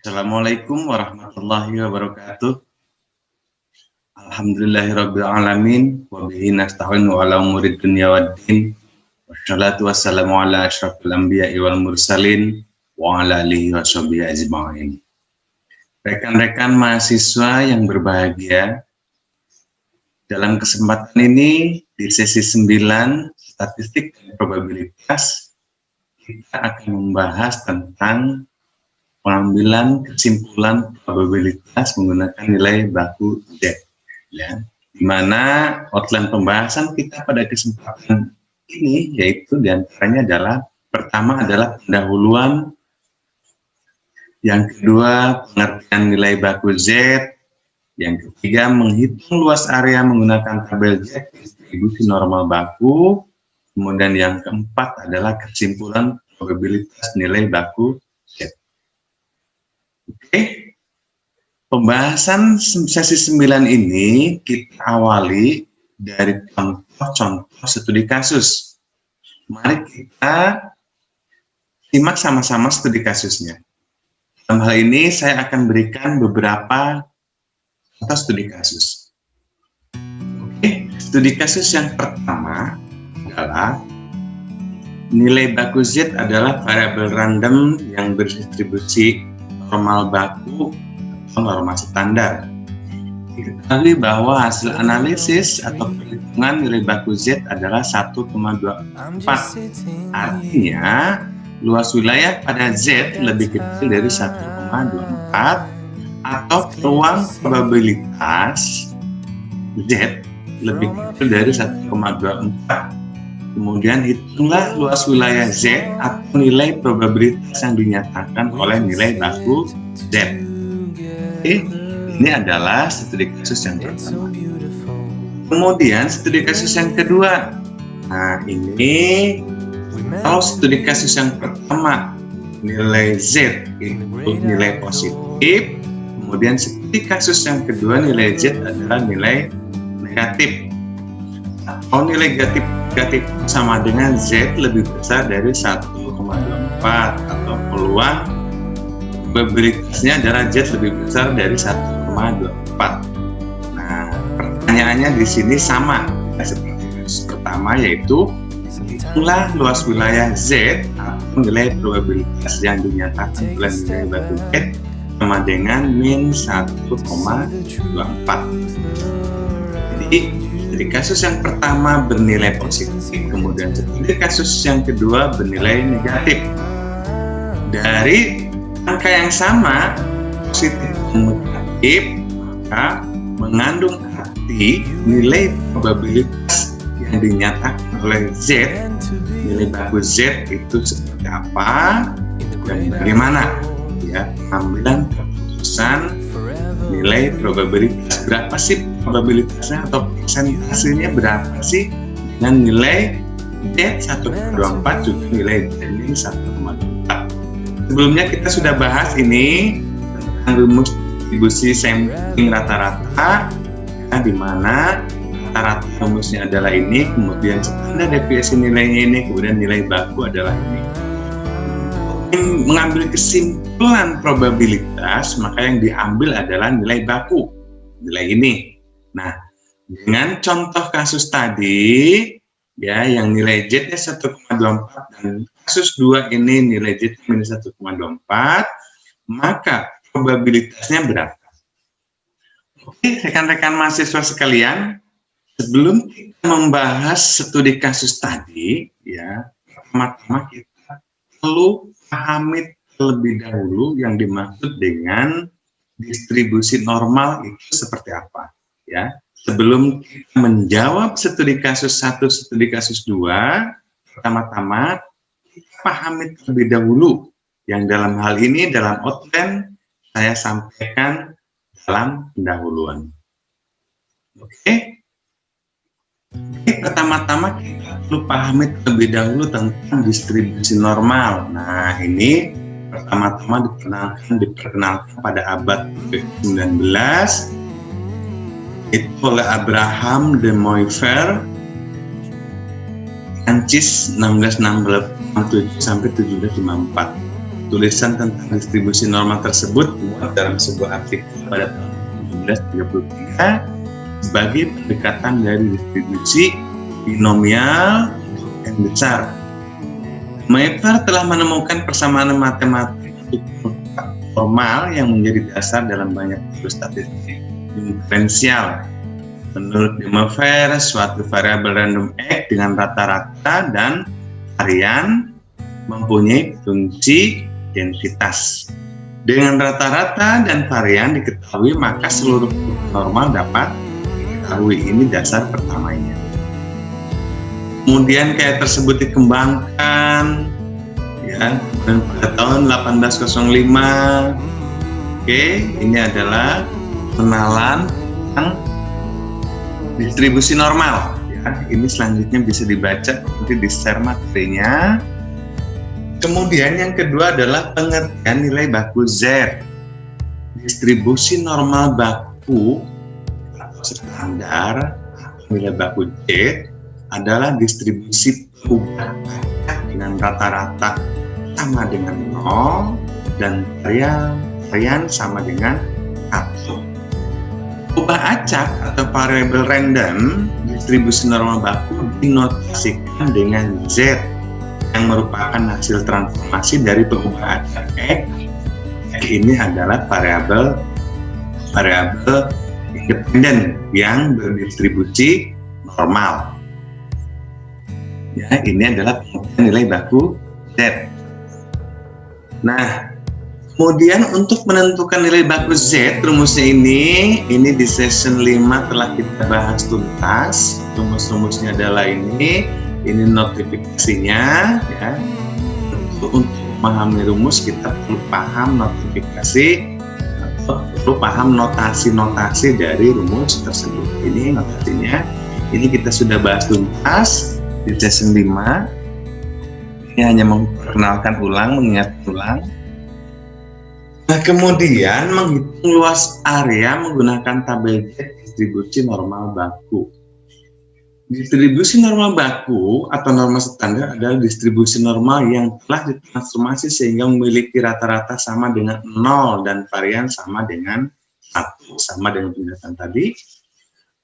Assalamualaikum warahmatullahi wabarakatuh. Alhamdulillahirabbil alamin wa bihi nasta'inu ala umurid dunya waddin. Wassalatu wassalamu ala asyrafil anbiya'i wal mursalin wa ala alihi washabihi ajma'in. Rekan-rekan mahasiswa yang berbahagia, dalam kesempatan ini di sesi 9 statistik dan probabilitas kita akan membahas tentang pengambilan kesimpulan probabilitas menggunakan nilai baku Z, ya. Di mana outline pembahasan kita pada kesempatan ini yaitu diantaranya adalah pertama adalah pendahuluan, yang kedua pengertian nilai baku Z, yang ketiga menghitung luas area menggunakan tabel Z distribusi normal baku, kemudian yang keempat adalah kesimpulan probabilitas nilai baku Z. Oke, pembahasan sesi 9 ini kita awali dari contoh-contoh studi kasus. Mari kita simak sama-sama studi kasusnya. Dalam hal ini saya akan berikan beberapa contoh studi kasus. Oke, studi kasus yang pertama adalah nilai baku Z adalah variabel random yang berdistribusi normal baku atau norma standar. Diketahui bahwa hasil analisis atau perhitungan nilai baku Z adalah 1,24. Artinya, luas wilayah pada Z lebih kecil dari 1,24 atau peluang probabilitas Z lebih kecil dari 1,24. Kemudian hitunglah luas wilayah Z atau nilai probabilitas yang dinyatakan oleh nilai baku Z. Oke, ini adalah studi kasus yang pertama. Kemudian studi kasus yang kedua. Nah, ini kalau studi kasus yang pertama nilai Z itu nilai positif, kemudian studi kasus yang kedua nilai Z adalah nilai negatif. Atau nilai negatif sama dengan Z lebih besar dari 1,24 atau peluang probabilitasnya adalah Z lebih besar dari 1,24. Nah, pertanyaannya di sini sama seperti kasus pertama, yaitu hitunglah luas wilayah Z atau nilai probabilitas yang dinyatakan oleh nilai baku Z sama dengan min 1,24. Jadi studi kasus yang pertama bernilai positif, kemudian studi kasus yang kedua bernilai negatif. Dari angka yang sama, positif dan negatif, maka mengandung arti nilai probabilitas yang dinyatakan oleh Z, nilai baku Z itu seperti apa dan bagaimana, ya, pengambilan keputusan nilai probabilitas. Berapa sih probabilitasnya atau persentasenya berapa sih dengan nilai Z 1,24 juga nilai Z ini 1,24. Sebelumnya kita sudah bahas ini tentang rumus distribusi sampling rata-rata, ya, di mana rata-rata rumusnya adalah ini, kemudian standar deviasi nilainya ini, kemudian nilai baku adalah ini. Mengambil kesimpulan probabilitas, maka yang diambil adalah nilai baku, nilai ini. Nah, dengan contoh kasus tadi, ya, yang nilai Z-nya 1,24 dan kasus 2 ini nilai Z minus 1,24, maka probabilitasnya berapa? Oke, rekan-rekan mahasiswa sekalian, sebelum kita membahas studi kasus tadi, ya, pertama-tama kita perlu pahami terlebih dahulu yang dimaksud dengan distribusi normal itu seperti apa, ya. Sebelum kita menjawab studi kasus 1, studi kasus 2, pertama-tama kita pahami terlebih dahulu yang dalam hal ini dalam outline saya sampaikan dalam pendahuluan. Oke. Pertama-tama kita perlu pahami terlebih dahulu tentang distribusi normal. Nah, ini pertama-tama diperkenalkan pada abad ke-19 itu oleh Abraham de Moivre, Prancis 1667 sampai 1754. tulisan tentang distribusi normal tersebut dimuat dalam sebuah artikel pada tahun 1733 sebagai pendekatan dari distribusi binomial yang besar. Mayfair telah menemukan persamaan matematik untuk formal yang menjadi dasar dalam banyak teori statistik diferensial. Menurut Mayfair, suatu variabel random X dengan rata-rata dan varian mempunyai fungsi densitas. Dengan rata-rata dan varian diketahui, maka seluruh normal dapat diketahui. Ini dasar pertamanya. Kemudian kayak tersebut dikembangkan ya pada tahun 1805. Oke, ini adalah pengenalan tentang distribusi normal ya. Ini selanjutnya bisa dibaca nanti di share materinya. Kemudian yang kedua adalah pengertian nilai baku Z. Distribusi normal baku atau standar nilai baku Z adalah distribusi perubahan dengan rata-rata sama dengan 0 dan varian sama dengan 1. Ubah acak atau variabel random distribusi normal baku dinotasikan dengan Z yang merupakan hasil transformasi dari pengubah acak X. Ini adalah variabel independen yang berdistribusi normal. Ya, ini adalah pengertian nilai baku Z. Nah, kemudian untuk menentukan nilai baku Z, rumusnya ini di session 5 telah kita bahas tuntas. Rumus-rumusnya adalah ini notifikasinya ya. Untuk memahami rumus kita perlu paham notifikasi atau perlu paham notasi-notasi dari rumus tersebut. Ini notasinya. Ini kita sudah bahas tuntas di session 5. Ini hanya memperkenalkan ulang, mengingat ulang. Nah, kemudian menghitung luas area menggunakan tabel Z distribusi normal baku. Distribusi normal baku atau norma standar adalah distribusi normal yang telah ditransformasi sehingga memiliki rata-rata sama dengan 0 dan varian sama dengan 1, sama dengan penjelasan tadi.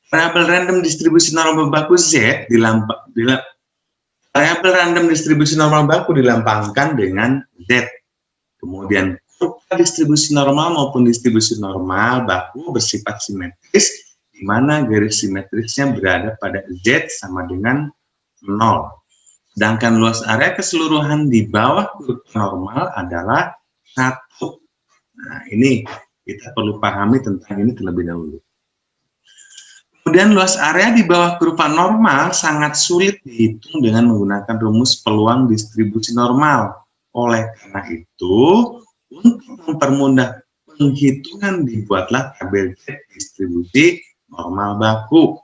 Variabel random distribusi normal baku Z variabel random distribusi normal baku dilampangkan dengan Z. Kemudian kurva distribusi normal maupun distribusi normal baku bersifat simetris, di mana garis simetrisnya berada pada Z sama dengan 0. Sedangkan luas area keseluruhan di bawah kurva normal adalah 1. Nah, ini kita perlu pahami tentang ini terlebih dahulu. Kemudian luas area di bawah kurva normal sangat sulit dihitung dengan menggunakan rumus peluang distribusi normal. Oleh karena itu, untuk mempermudah penghitungan dibuatlah tabel Z distribusi normal baku.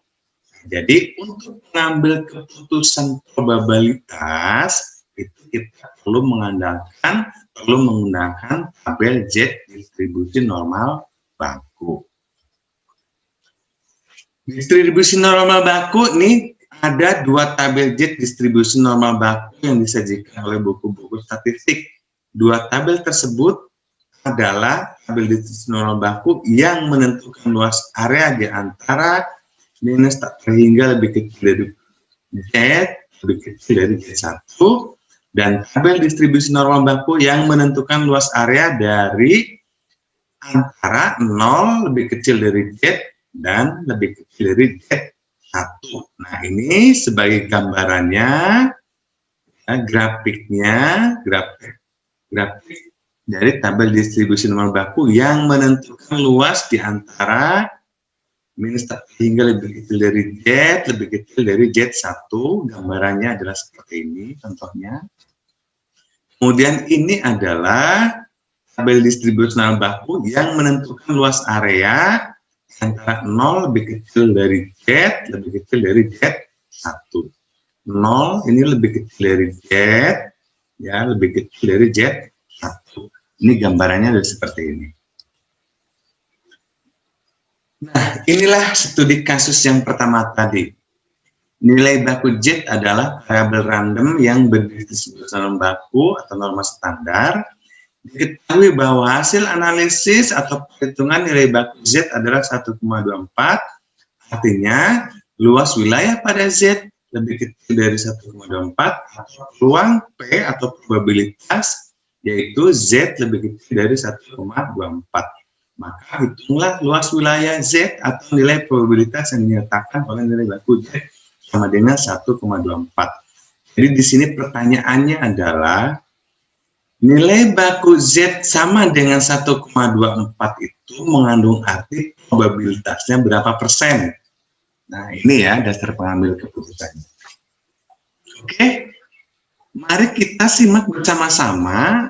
Jadi untuk mengambil keputusan probabilitas itu kita perlu menggunakan tabel Z distribusi normal baku. Distribusi normal baku ini ada 2 tabel Z distribusi normal baku yang disajikan oleh buku-buku statistik. 2 tabel tersebut adalah tabel distribusi normal baku yang menentukan luas area di antara minus hingga lebih kecil dari Z, lebih kecil dari Z1, dan tabel distribusi normal baku yang menentukan luas area dari antara 0 lebih kecil dari Z dan lebih kecil dari Z1. Nah, ini sebagai gambarannya, grafiknya, grafik dari tabel distribusi normal baku yang menentukan luas di antara minus hingga lebih kecil dari Z, lebih kecil dari Z1. Gambarannya adalah seperti ini, contohnya. Kemudian ini adalah tabel distribusi normal baku yang menentukan luas area antara 0 lebih kecil dari Z, lebih kecil dari Z1. 0 ini lebih kecil dari Z, ya, lebih kecil dari Z1. Ini gambarannya adalah seperti ini. Nah, inilah studi kasus yang pertama tadi. Nilai baku Z adalah variabel random yang berdistribusi normal baku atau norma standar Diketahui bahwa hasil analisis atau perhitungan nilai baku Z adalah 1,24, artinya luas wilayah pada Z lebih kecil dari 1,24 atau peluang P atau probabilitas yaitu Z lebih kecil dari 1,24. Maka hitunglah luas wilayah Z atau nilai probabilitas yang dinyatakan oleh nilai baku Z sama dengan 1,24. Jadi di sini pertanyaannya adalah nilai baku Z sama dengan 1,24 itu mengandung arti probabilitasnya berapa persen? Nah, ini ya dasar pengambil keputusan. Oke, mari kita simak bersama-sama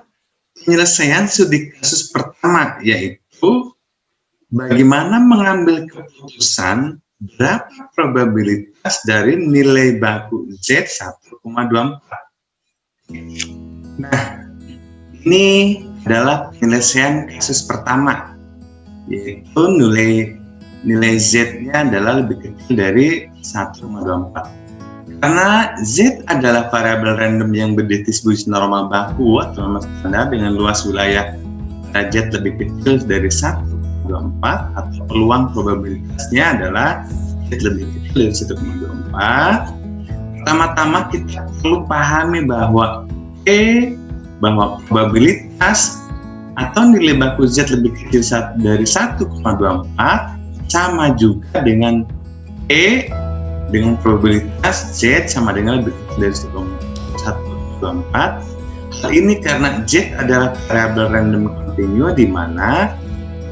penyelesaian studi kasus pertama, yaitu bagaimana mengambil keputusan berapa probabilitas dari nilai baku Z 1,24. Nah, ini adalah penyelesaian kasus pertama, yaitu nilai Z-nya adalah lebih kecil dari 1,24. Karena Z adalah variabel random yang berdistribusi normal baku atau normal standar dengan luas wilayah Z lebih kecil dari 1,24 atau peluang probabilitasnya adalah Z lebih kecil dari 1,24. Pertama-tama kita perlu pahami bahwa probabilitas atau nilai baku Z lebih kecil dari 1,24 sama juga dengan dengan probabilitas Z sama dengan lebih kecil dari 1,24. Hal ini karena Z adalah variabel random continue di mana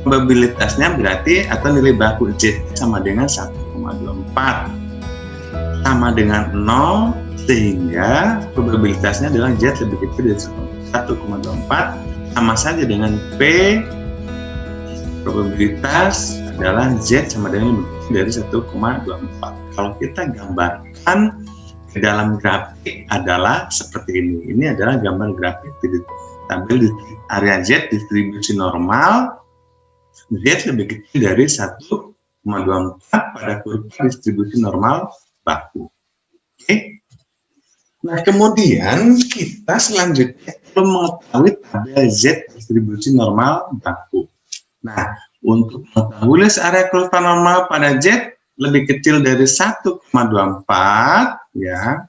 probabilitasnya berarti atau nilai baku Z sama dengan 1,24 sama dengan 0, sehingga probabilitasnya adalah Z lebih kecil dari 1,24 sama saja dengan P. Probabilitas adalah Z sama dengan lebih kecil dari 1,24. Kalau kita gambarkan ke dalam grafik adalah seperti ini. Ini adalah gambar grafik di tabel di area Z distribusi normal. Z lebih kecil dari 1,24 pada kurva distribusi normal baku. Oke. Nah, kemudian kita selanjutnya perlu mengetahui tabel Z distribusi normal baku. Nah, untuk mengetahui luas area kurva normal pada Z lebih kecil dari 1,24, ya,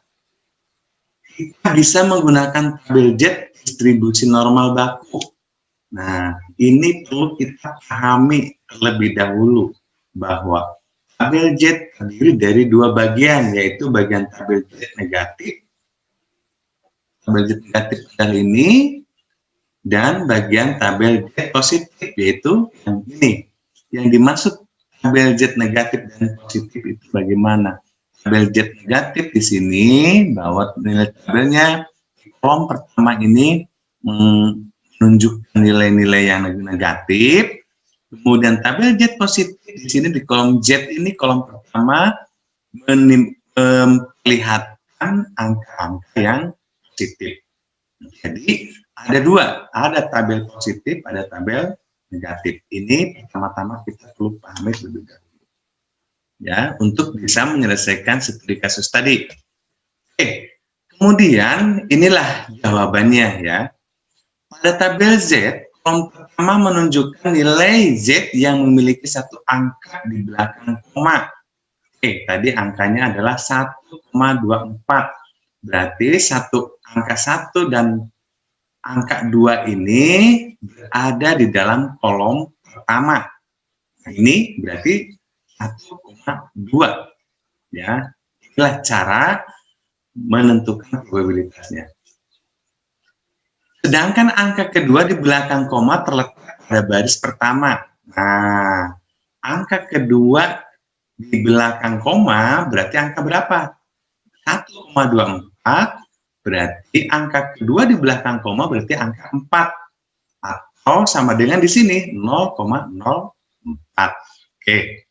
kita bisa menggunakan tabel Z distribusi normal baku. Nah, ini perlu kita pahami terlebih dahulu bahwa tabel Z terdiri dari dua bagian, yaitu bagian tabel Z negatif, tabel Z negatif kali ini, dan bagian tabel Z positif, yaitu yang ini. Yang dimaksud tabel Z negatif dan positif itu bagaimana? Tabel Z negatif di sini bahwa nilai tabelnya di kolom pertama ini menunjukkan nilai-nilai yang negatif. Kemudian tabel Z positif di sini di kolom Z ini, kolom pertama memperlihatkan angka-angka yang positif. Jadi ada dua, ada tabel positif, ada tabel negatif. Ini pertama-tama kita perlu pahami lebih dahulu, ya, untuk bisa menyelesaikan studi kasus tadi. Oke, kemudian inilah jawabannya, ya. Pada tabel Z, kolom pertama menunjukkan nilai Z yang memiliki satu angka di belakang koma. Oke, tadi angkanya adalah 1,24. Berarti angka 1 dan angka 2 ini berada di dalam kolom pertama. Nah, ini berarti 1,2. Ya, inilah cara menentukan probabilitasnya. Sedangkan angka kedua di belakang koma terletak pada baris pertama. Nah, angka kedua di belakang koma berarti angka berapa? 1,24. Berarti angka kedua di belakang koma berarti angka 4. Atau sama dengan di sini 0,04. Oke.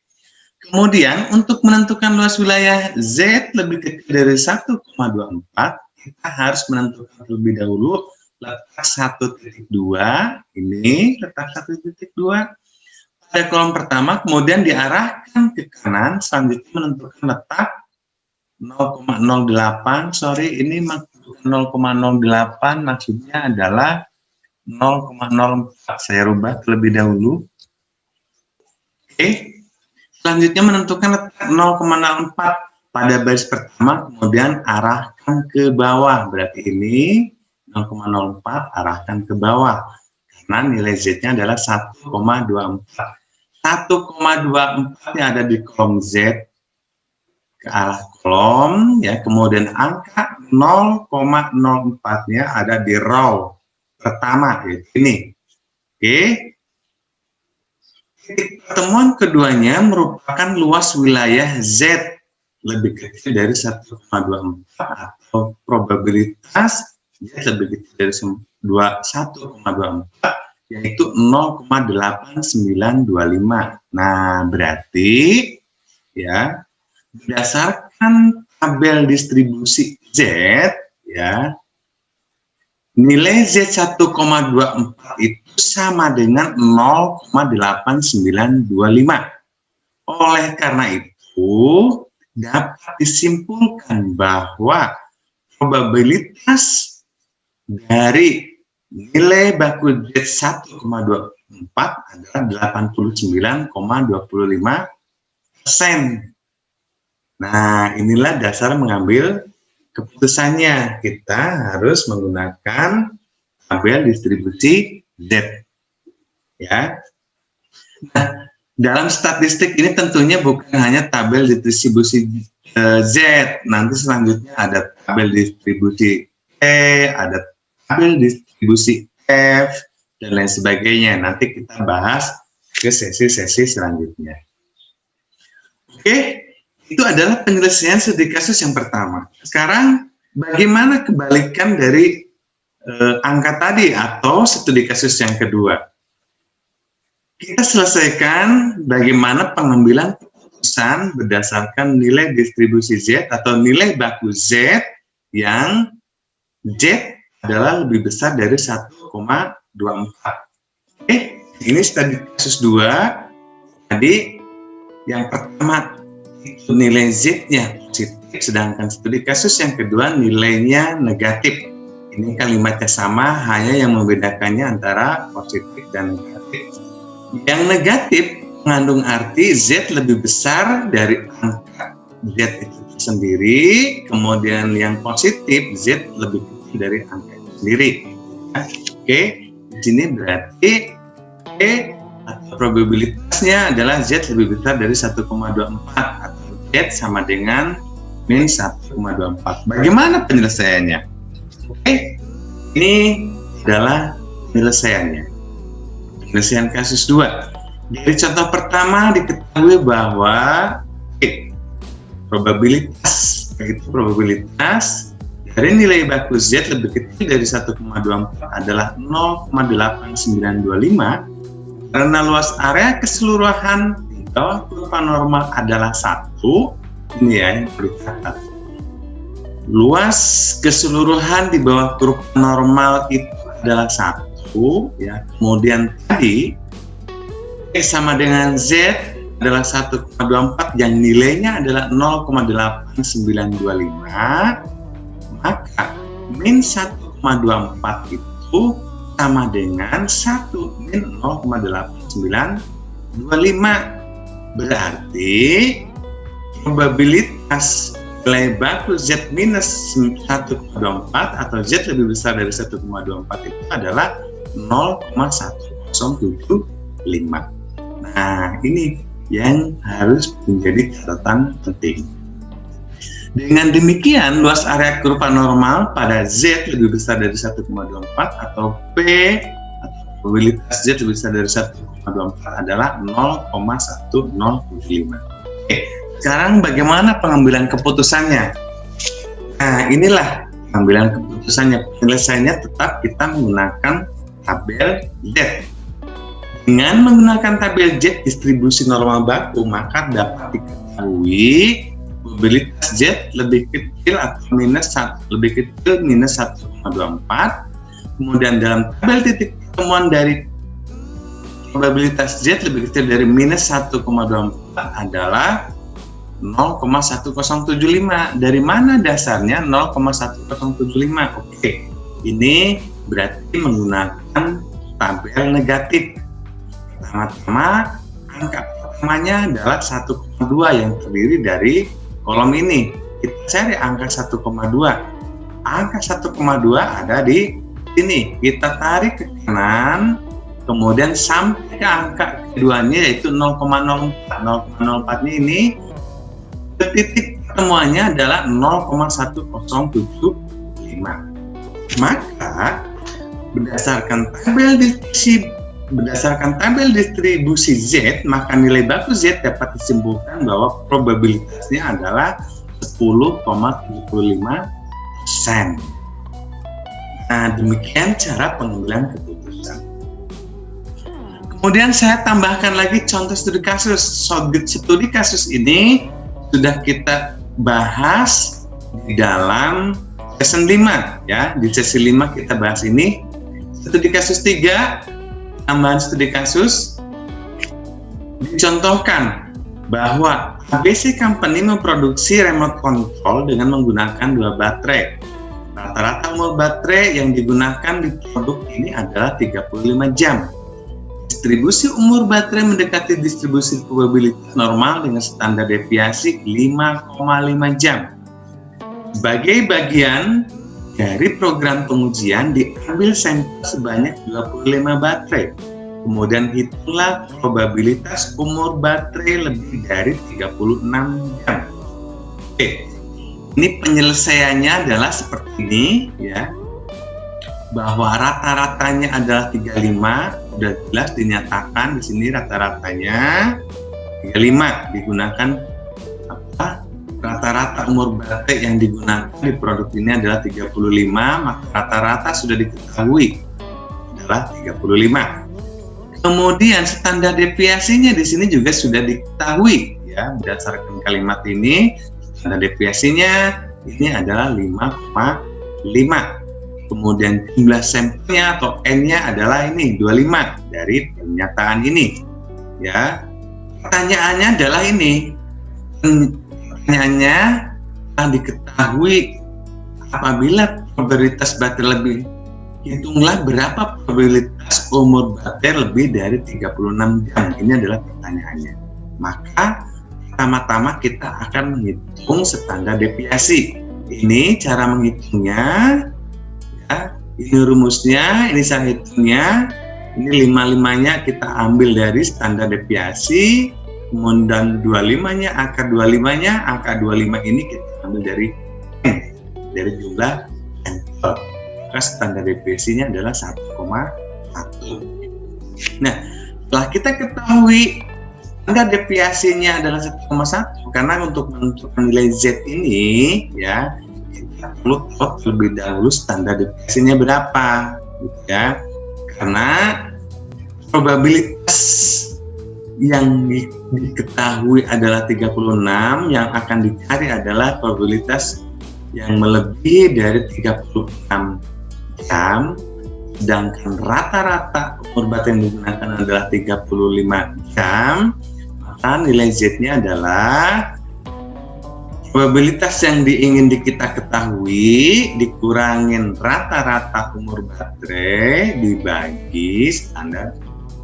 Kemudian untuk menentukan luas wilayah Z lebih kecil dari 1,24, kita harus menentukan terlebih dahulu letak 1,2. Ini letak 1,2 pada kolom pertama, kemudian diarahkan ke kanan, selanjutnya menentukan letak 0,08. Sorry, ini 0,08 maksudnya adalah 0,04. Saya rubah terlebih dahulu. Oke. Selanjutnya menentukan letak 0,04 pada baris pertama, kemudian arahkan ke bawah. Berarti ini 0,04 arahkan ke bawah. Karena nilai Z-nya adalah 1,24. 1,24 yang ada di kolom Z ke arah kolom, ya. Kemudian angka 0,04-nya ada di row pertama, yaitu ini. Oke. Titik pertemuan keduanya merupakan luas wilayah Z lebih kecil dari 1,24 atau probabilitas Z lebih kecil dari 1,24, yaitu 0,8925. Nah, berarti ya berdasarkan tabel distribusi Z, ya, nilai Z 1,24 itu sama dengan 0,8925. Oleh karena itu, dapat disimpulkan bahwa probabilitas dari nilai baku Z 1,24 adalah 89,25%. Nah, inilah dasar mengambil keputusannya. Kita harus menggunakan tabel distribusi Z. Ya. Nah, dalam statistik ini tentunya bukan hanya tabel distribusi Z. Nanti selanjutnya ada tabel distribusi E, ada tabel distribusi F, dan lain sebagainya. Nanti kita bahas ke sesi-sesi selanjutnya. Oke. Itu adalah penyelesaian studi kasus yang pertama. Sekarang bagaimana kebalikan dari angka tadi atau studi kasus yang kedua? Kita selesaikan bagaimana pengambilan keputusan berdasarkan nilai distribusi Z atau nilai baku Z yang Z adalah lebih besar dari 1,24. Ini studi kasus 2. Tadi yang pertama itu nilai Z-nya positif, sedangkan studi kasus yang kedua nilainya negatif. Ini kalimatnya sama, hanya yang membedakannya antara positif dan negatif. Yang negatif mengandung arti Z lebih besar dari angka Z itu sendiri, kemudian yang positif Z lebih kecil dari angka itu sendiri. Oke, di sini berarti atau probabilitasnya adalah Z lebih besar dari 1,24 atau Z sama dengan min 1,24. Bagaimana penyelesaiannya? Oke, ini adalah penyelesaiannya. Penyelesaian kasus 2. Dari contoh pertama diketahui bahwa probabilitas, yaitu probabilitas dari nilai baku Z lebih kecil dari 1,24 adalah 0,8925 karena luas area keseluruhan di bawah kurva normal adalah 1. Ini ya yang perlu dicatat. Luas keseluruhan di bawah kurva normal itu adalah 1, ya. Kemudian tadi X sama dengan Z adalah 1,24 yang nilainya adalah 0,8925, maka min 1,24 itu sama dengan 1 min 0,8925. Berarti probabilitas nilai baku Z minus 1,24 atau Z lebih besar dari 1,24 itu adalah 0,1075. Nah, ini yang harus menjadi catatan penting. Dengan demikian, luas area kurva normal pada Z lebih besar dari 1,24 atau P atau probabilitas Z lebih besar dari 1,24 adalah 0,1075. Oke, sekarang bagaimana pengambilan keputusannya? Nah, inilah pengambilan keputusannya. Penyelesaiannya tetap kita menggunakan tabel Z. Dengan menggunakan tabel Z distribusi normal baku, maka dapat diketahui probabilitas Z lebih kecil atau lebih kecil minus 1,24. Kemudian dalam tabel titik pertemuan dari probabilitas Z lebih kecil dari minus 1,24 adalah 0,1075. Dari mana dasarnya 0,1075? Oke, Ini berarti menggunakan tabel negatif. Pertama-tama angka pertamanya adalah 1,2 yang terdiri dari kolom ini. Kita cari angka 1,2. Angka 1,2 ada di sini. Kita tarik ke kanan, kemudian sampai ke angka keduanya yaitu 0,04. 0,04 ini titik pertemuannya adalah 0,1075. Maka berdasarkan tabel distribusi Z, maka nilai baku Z dapat disimpulkan bahwa probabilitasnya adalah 10,75%. Nah, demikian cara pengambilan keputusan. Kemudian saya tambahkan lagi contoh studi kasus. Studi kasus ini sudah kita bahas di dalam season 5 ya. Di sesi 5 kita bahas ini. Studi kasus 3, tambahan studi kasus, dicontohkan bahwa ABC Company memproduksi remote control dengan menggunakan 2 baterai. Rata-rata umur baterai yang digunakan di produk ini adalah 35 jam. Distribusi umur baterai mendekati distribusi probabilitas normal dengan standar deviasi 5,5 jam. Sebagai bagian dari program pengujian, diambil sampel sebanyak 25 baterai. Kemudian hitunglah probabilitas umur baterai lebih dari 36 jam. Oke. Ini penyelesaiannya adalah seperti ini ya. Bahwa rata-ratanya adalah 35, sudah jelas dinyatakan di sini rata-ratanya 35 digunakan apa? Rata-rata umur baterai yang digunakan di produk ini adalah 35, maka rata-rata sudah diketahui adalah 35. Kemudian standar deviasinya di sini juga sudah diketahui ya, berdasarkan kalimat ini. Standar deviasinya ini adalah 5,5. Kemudian jumlah sampelnya atau N-nya adalah ini 25 dari pernyataan ini. Ya. Pertanyaannya adalah ini. Pertanyaannya telah diketahui apabila probabilitas baterai lebih, hitunglah berapa probabilitas umur baterai lebih dari 36 jam. Ini adalah pertanyaannya. Maka pertama-tama kita akan menghitung standar deviasi. Ini cara menghitungnya, ya. Ini rumusnya, ini cara hitungnya. Ini 55-nya kita ambil dari standar deviasi, kemudian 25-nya, angka 25-nya, angka 25 ini kita ambil dari N, dari jumlah sampel. Maka standar deviasinya adalah 1,1. Nah, setelah kita ketahui standar deviasinya adalah 1,1, karena untuk menentukan nilai Z ini ya kita perlu tahu terlebih dahulu standar deviasinya berapa gitu ya. Karena probabilitas yang diketahui adalah 36, yang akan dicari adalah probabilitas yang melebihi dari 36 jam, sedangkan rata-rata umur baterai yang digunakan adalah 35 jam. Nilai Z-nya adalah probabilitas yang ingin kita ketahui dikurangin rata-rata umur baterai dibagi standar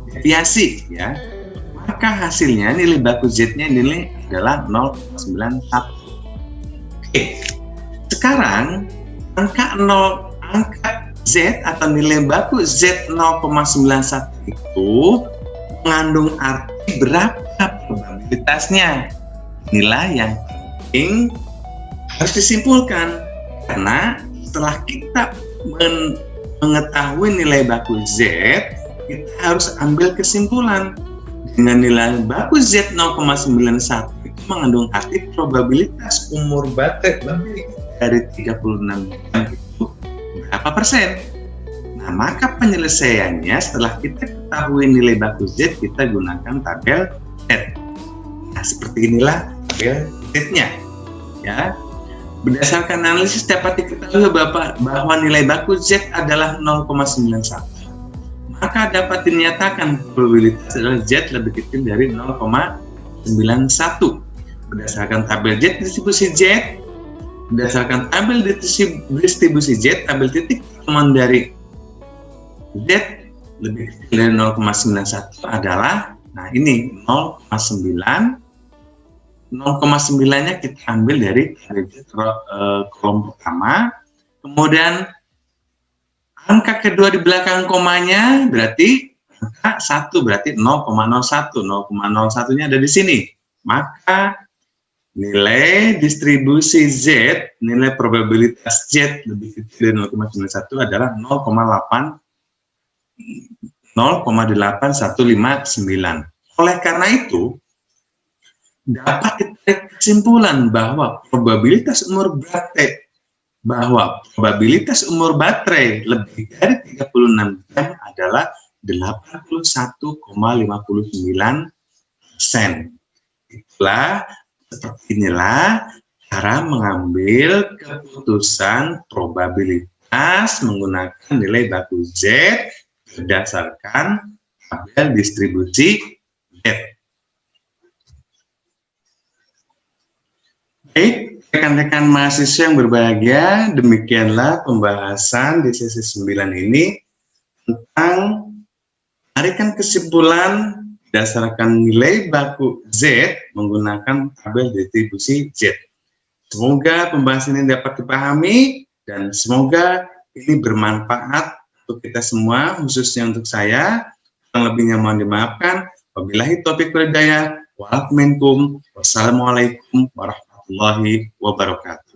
deviasi ya. Maka hasilnya nilai baku Z-nya nilai adalah 0,91. Oke. Sekarang angka Z atau nilai baku Z 0,91 itu mengandung arti berapa probabilitasnya. Inilah yang penting harus disimpulkan, karena setelah kita mengetahui nilai baku Z, kita harus ambil kesimpulan. Dengan nilai baku Z 0,91 itu mengandung arti probabilitas umur baterai lebih dari 36 jam itu berapa persen. Nah, maka penyelesaiannya setelah kita ketahui nilai baku Z, kita gunakan tabel Z. Nah, seperti inilah tabel Z-nya. Ya, berdasarkan analisis dapat diketahui bahwa nilai baku Z adalah 0,91. Maka dapat dinyatakan probabilitas adalah Z lebih kecil dari 0,91. Berdasarkan tabel Z distribusi Z, berdasarkan tabel distribusi Z, tabel titik pertemuan dari Z lebih kecil dari 0,91 adalah, nah ini 0,9. 0,9-nya kita ambil dari kolom pertama, kemudian angka kedua di belakang komanya berarti angka 1, berarti 0,01. 0,01-nya ada di sini. Maka nilai distribusi Z, nilai probabilitas Z lebih kecil dari 0,91 adalah 0,8159. Oleh karena itu, dapat ditarik kesimpulan bahwa probabilitas umur baterai lebih dari 36 jam adalah 81,59%. Itulah, seperti inilah cara mengambil keputusan probabilitas menggunakan nilai baku Z berdasarkan tabel distribusi Z. Baik, rekan-rekan mahasiswa yang berbahagia, demikianlah pembahasan di sesi 9 ini tentang tarikan kesimpulan berdasarkan nilai baku Z menggunakan tabel distribusi Z. Semoga pembahasan ini dapat dipahami dan semoga ini bermanfaat untuk kita semua, khususnya untuk saya. Yang lebihnya mohon dimaafkan. Wabillahi taufiq wal hidayah. Wassalamualaikum warahmatullahi wabarakatuh.